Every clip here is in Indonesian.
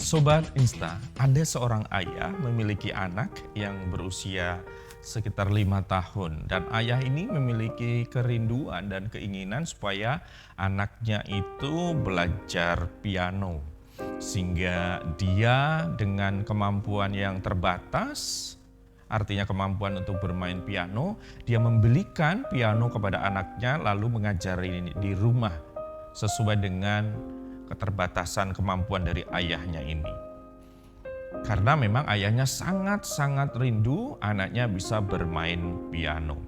Sobat Insta, ada seorang ayah memiliki anak yang berusia sekitar 5 tahun. Dan ayah ini memiliki kerinduan dan keinginan supaya anaknya itu belajar piano. Sehingga dia dengan kemampuan yang terbatas, artinya kemampuan untuk bermain piano, dia membelikan piano kepada anaknya lalu mengajari di rumah sesuai dengan keterbatasan kemampuan dari ayahnya ini. Karena memang ayahnya sangat-sangat rindu anaknya bisa bermain piano.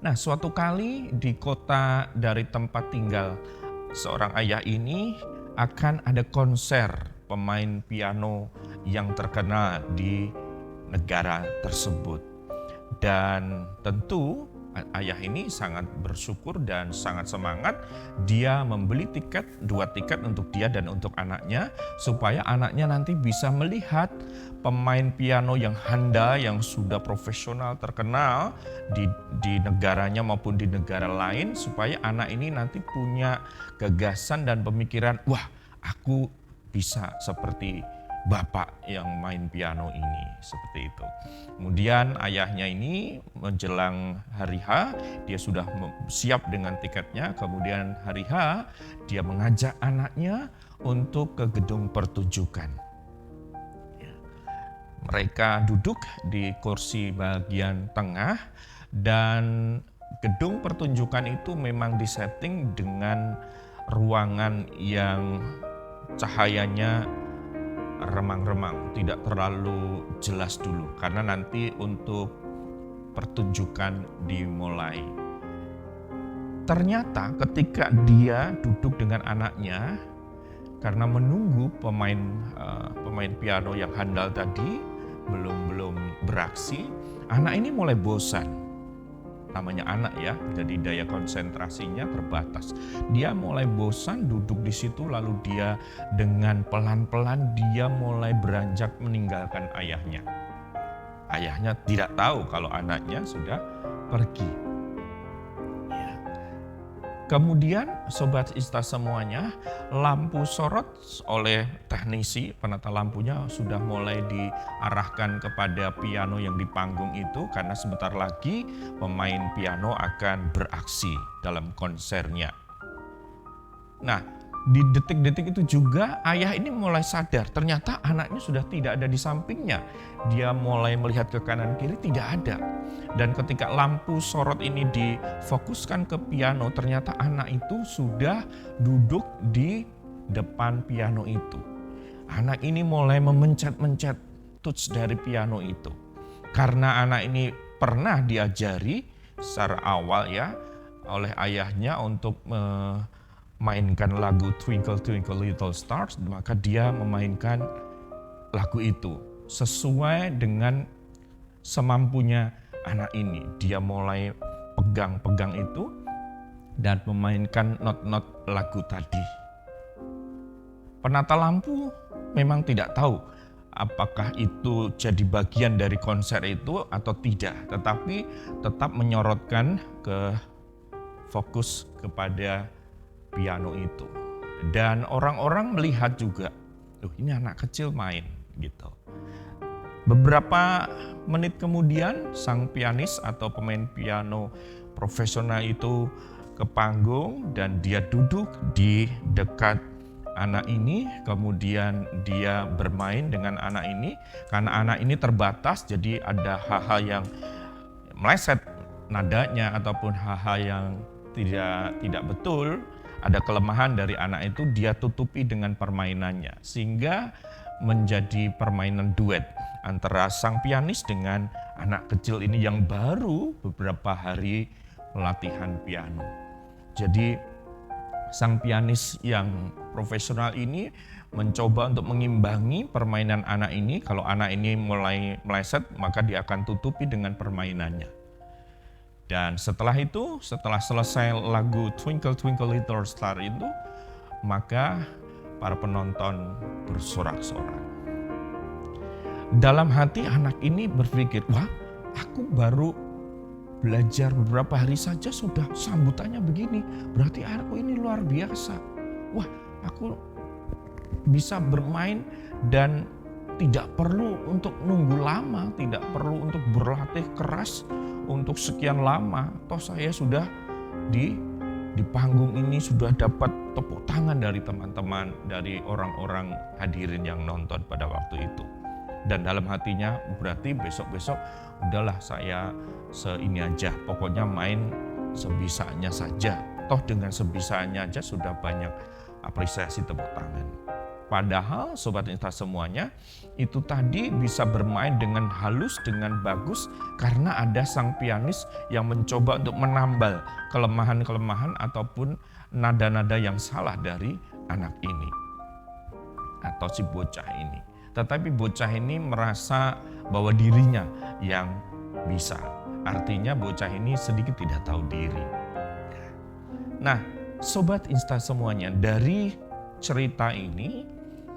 Nah, suatu kali di kota dari tempat tinggal seorang ayah ini akan ada konser pemain piano yang terkenal di negara tersebut. Dan tentu ayah ini sangat bersyukur dan sangat semangat. Dia membeli dua tiket untuk dia dan untuk anaknya, supaya anaknya nanti bisa melihat pemain piano yang handal, yang sudah profesional terkenal di negaranya maupun di negara lain, supaya anak ini nanti punya gagasan dan pemikiran, wah, aku bisa seperti bapak yang main piano ini, seperti itu. Kemudian ayahnya ini menjelang hari H, dia sudah siap dengan tiketnya. Kemudian hari H, dia mengajak anaknya untuk ke gedung pertunjukan. Mereka duduk di kursi bagian tengah dan gedung pertunjukan itu memang disetting dengan ruangan yang cahayanya remang-remang, tidak terlalu jelas dulu karena nanti untuk pertunjukan dimulai. Ternyata ketika dia duduk dengan anaknya, karena menunggu pemain piano yang handal tadi belum beraksi, anak ini mulai bosan. Namanya anak ya, jadi daya konsentrasinya terbatas. Dia mulai bosan duduk di situ, lalu dia dengan pelan-pelan dia mulai beranjak meninggalkan ayahnya. Ayahnya tidak tahu kalau anaknya sudah pergi. Kemudian Sobat Insta semuanya, lampu sorot oleh teknisi penata lampunya sudah mulai diarahkan kepada piano yang di panggung itu, karena sebentar lagi pemain piano akan beraksi dalam konsernya. Nah, di detik-detik itu juga ayah ini mulai sadar ternyata anaknya sudah tidak ada di sampingnya. Dia mulai melihat ke kanan kiri, tidak ada. Dan ketika lampu sorot ini difokuskan ke piano, ternyata anak itu sudah duduk di depan piano itu. Anak ini mulai memencet-mencet touch dari piano itu. Karena anak ini pernah diajari secara awal ya oleh ayahnya untuk mainkan lagu Twinkle Twinkle Little Stars, maka dia memainkan lagu itu sesuai dengan semampunya anak ini. Dia mulai pegang-pegang itu dan memainkan not-not lagu tadi. Penata lampu memang tidak tahu apakah itu jadi bagian dari konser itu atau tidak, tetapi tetap menyorotkan ke fokus kepada piano itu. Dan orang-orang melihat juga, ini anak kecil main gitu. Beberapa menit kemudian sang pianis atau pemain piano profesional itu ke panggung dan dia duduk di dekat anak ini. Kemudian dia bermain dengan anak ini. Karena anak ini terbatas, jadi ada hal-hal yang meleset nadanya ataupun hal-hal yang tidak betul. Ada kelemahan dari anak itu, dia tutupi dengan permainannya. Sehingga menjadi permainan duet antara sang pianis dengan anak kecil ini yang baru beberapa hari latihan piano. Jadi sang pianis yang profesional ini mencoba untuk mengimbangi permainan anak ini. Kalau anak ini mulai meleset, maka dia akan tutupi dengan permainannya. Dan setelah itu, setelah selesai lagu Twinkle Twinkle Little Star itu, maka para penonton bersorak-sorak. Dalam hati anak ini berpikir, wah, aku baru belajar beberapa hari saja sudah sambutannya begini. Berarti aku ini luar biasa. Wah, aku bisa bermain dan tidak perlu untuk nunggu lama, tidak perlu untuk berlatih keras untuk sekian lama. Toh saya sudah di panggung ini sudah dapat tepuk tangan dari teman-teman, dari orang-orang hadirin yang nonton pada waktu itu. Dan dalam hatinya berarti besok-besok udahlah saya seini aja, pokoknya main sebisanya saja. Toh dengan sebisanya aja sudah banyak apresiasi tepuk tangan. Padahal Sobat Insta semuanya itu tadi bisa bermain dengan halus, dengan bagus karena ada sang pianis yang mencoba untuk menambal kelemahan-kelemahan ataupun nada-nada yang salah dari anak ini atau si bocah ini. Tetapi bocah ini merasa bahwa dirinya yang bisa. Artinya bocah ini sedikit tidak tahu diri. Nah, Sobat Insta semuanya, dari cerita ini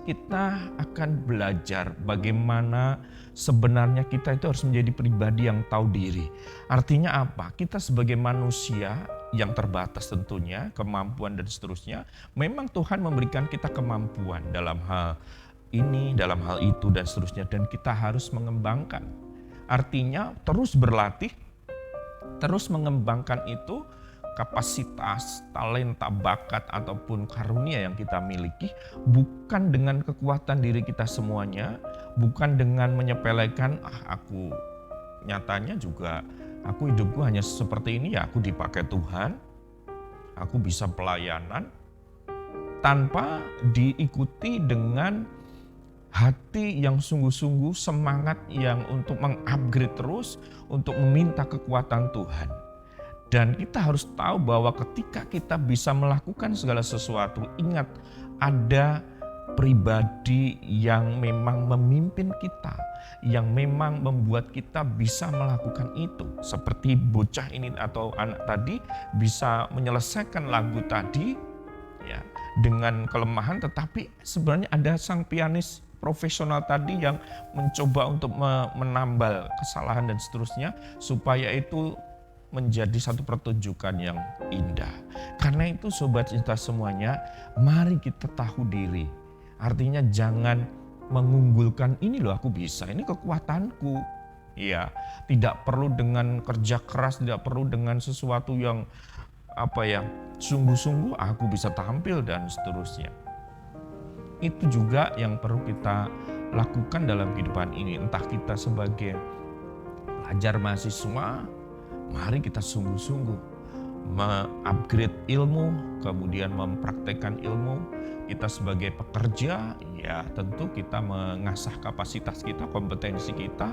kita akan belajar bagaimana sebenarnya kita itu harus menjadi pribadi yang tahu diri. Artinya apa? Kita sebagai manusia yang terbatas tentunya, kemampuan dan seterusnya. Memang Tuhan memberikan kita kemampuan dalam hal ini, dalam hal itu dan seterusnya. Dan kita harus mengembangkan. Artinya terus berlatih, terus mengembangkan itu kapasitas, talenta, bakat ataupun karunia yang kita miliki bukan dengan kekuatan diri kita semuanya, bukan dengan menyepelekan aku nyatanya juga aku hidupku hanya seperti ini ya, aku dipakai Tuhan, aku bisa pelayanan tanpa diikuti dengan hati yang sungguh-sungguh, semangat yang untuk mengupgrade terus, untuk meminta kekuatan Tuhan. Dan kita harus tahu bahwa ketika kita bisa melakukan segala sesuatu, ingat ada pribadi yang memang memimpin kita, yang memang membuat kita bisa melakukan itu. Seperti bocah ini atau anak tadi bisa menyelesaikan lagu tadi ya dengan kelemahan, tetapi sebenarnya ada sang pianis profesional tadi yang mencoba untuk menambal kesalahan dan seterusnya supaya itu menjadi satu pertunjukan yang indah. Karena itu Sobat Cinta semuanya, mari kita tahu diri. Artinya jangan mengunggulkan ini loh aku bisa, ini kekuatanku. Ya, tidak perlu dengan kerja keras, tidak perlu dengan sesuatu yang sungguh-sungguh aku bisa tampil dan seterusnya. Itu juga yang perlu kita lakukan dalam kehidupan ini. Entah kita sebagai pelajar mahasiswa, mari kita sungguh-sungguh mengupgrade ilmu, kemudian mempraktekkan ilmu. Kita sebagai pekerja, ya tentu kita mengasah kapasitas kita, kompetensi kita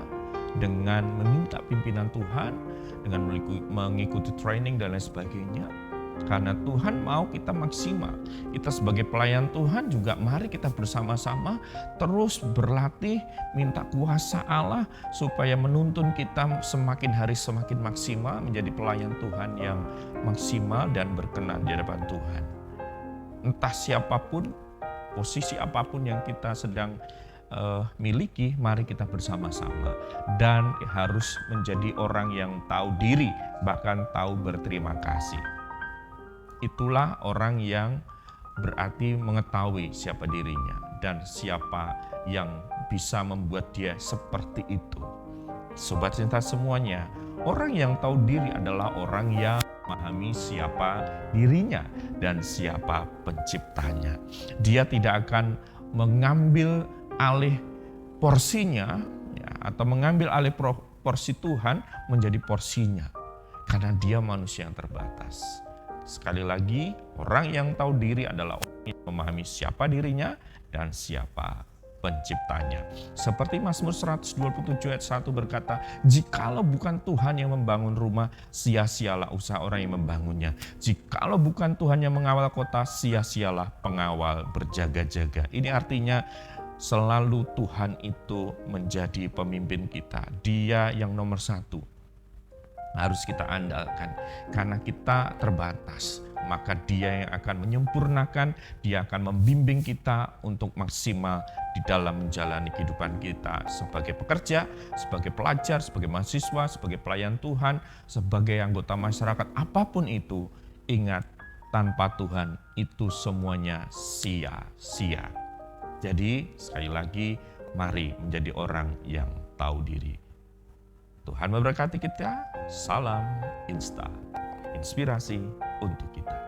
dengan meminta pimpinan Tuhan, dengan mengikuti training dan lain sebagainya. Karena Tuhan mau kita maksimal. Kita sebagai pelayan Tuhan juga mari kita bersama-sama terus berlatih, minta kuasa Allah supaya menuntun kita semakin hari semakin maksimal menjadi pelayan Tuhan yang maksimal dan berkenan di hadapan Tuhan. Entah siapapun, posisi apapun yang kita sedang miliki, mari kita bersama-sama dan harus menjadi orang yang tahu diri, bahkan tahu berterima kasih. Itulah orang yang berarti mengetahui siapa dirinya dan siapa yang bisa membuat dia seperti itu. Sobat Cinta semuanya, orang yang tahu diri adalah orang yang memahami siapa dirinya dan siapa penciptanya. Dia tidak akan mengambil alih porsinya ya, atau mengambil alih porsi Tuhan menjadi porsinya. Karena dia manusia yang terbatas. Sekali lagi, orang yang tahu diri adalah orang yang memahami siapa dirinya dan siapa penciptanya. Seperti Mazmur 127 ayat 1 berkata, jikalau bukan Tuhan yang membangun rumah, sia-sialah usaha orang yang membangunnya. Jikalau bukan Tuhan yang mengawal kota, sia-sialah pengawal berjaga-jaga. Ini artinya selalu Tuhan itu menjadi pemimpin kita. Dia yang nomor satu. Harus kita andalkan karena kita terbatas, maka dia yang akan menyempurnakan, dia akan membimbing kita untuk maksimal di dalam menjalani kehidupan kita sebagai pekerja, sebagai pelajar, sebagai mahasiswa, sebagai pelayan Tuhan, sebagai anggota masyarakat, apapun itu. Ingat, tanpa Tuhan itu semuanya sia-sia. Jadi sekali lagi, mari menjadi orang yang tahu diri. Tuhan memberkati kita. Salam Insta, inspirasi untuk kita.